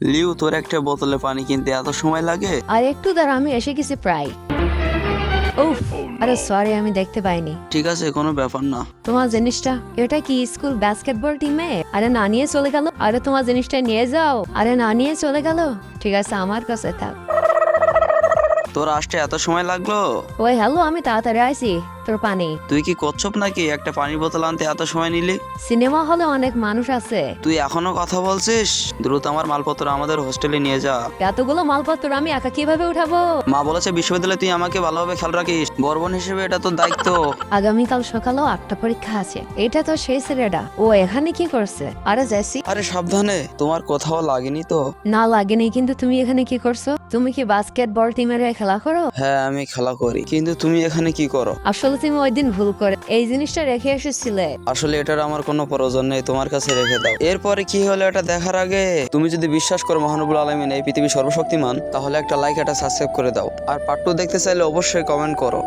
Liu, তোর একটা বোতলে পানি কিনতে এত সময় লাগে? আর একটু দাঁড়া, আমি এসে গেছি প্রায়। উফ, আরে সরি, আমি দেখতে পাইনি। ঠিক আছে, কোনো ব্যাপার না। তোমার জিনিসটা, এটা কি স্কুল বাস্কেটবল টিমে? আরে না নিয়ে চলে গেল। আরে তোমার জিনিসটা নিয়ে যাও। আরে না নিয়ে চলে গেল। ঠিক আছে, আমার কাছে থাক। তোর আসতে এত সময় লাগলো? ওই হ্যালো, আমি তাড়াতাড়ি আইছি। তোর পানি। তুই কি কচ্ছপ নাকি একটা পানির বোতল আনতে এত সময় নিলি? সিনেমা হলে অনেক মানুষ আছে। তুই এখনো কথা বলছিস? দ্রুত আমার মালপত্র আমাদের হোস্টেলে নিয়ে যা। এতগুলো মালপত্র আমি একা কিভাবে উঠাবো? মা বলেছে বিশ্ববিদ্যালয়ে তুই আমাকে ভালোভাবে খেয়াল রাখিস, বর্বন হিসেবে এটা তোর দায়িত্ব। আগামীকাল সকালেও 8টা পরীক্ষা আছে। এটা তো সেই ছেলেটা, ও এখানে কি করছে? আরে জেসি। আরে সাবধানে, তোমার কোথাও লাগেনি তো? না লাগেনি, কিন্তু তুমি এখানে কি করছো? তুমি কি বাস্কেটবল টিমের হয়ে খেলা করো? হ্যাঁ, আমি খেলা করি, কিন্তু তুমি এখানে কি করো? আসলে তুমি ওই দিন ভুল করে এই জিনিসটা রেখে এসেছিলে। আসলে এটার আমার কোনো প্রয়োজন নেই, তোমার কাছে রেখে দাও। এরপরে কি হলো এটা দেখার আগে তুমি যদি বিশ্বাস করো মহানবুল আলামিন এই পৃথিবীর সর্বশক্তিমান, তাহলে একটা লাইক, একটা সাবস্ক্রাইব করে দাও। আর পার্ট 2 দেখতে চাইলে অবশ্যই কমেন্ট করো।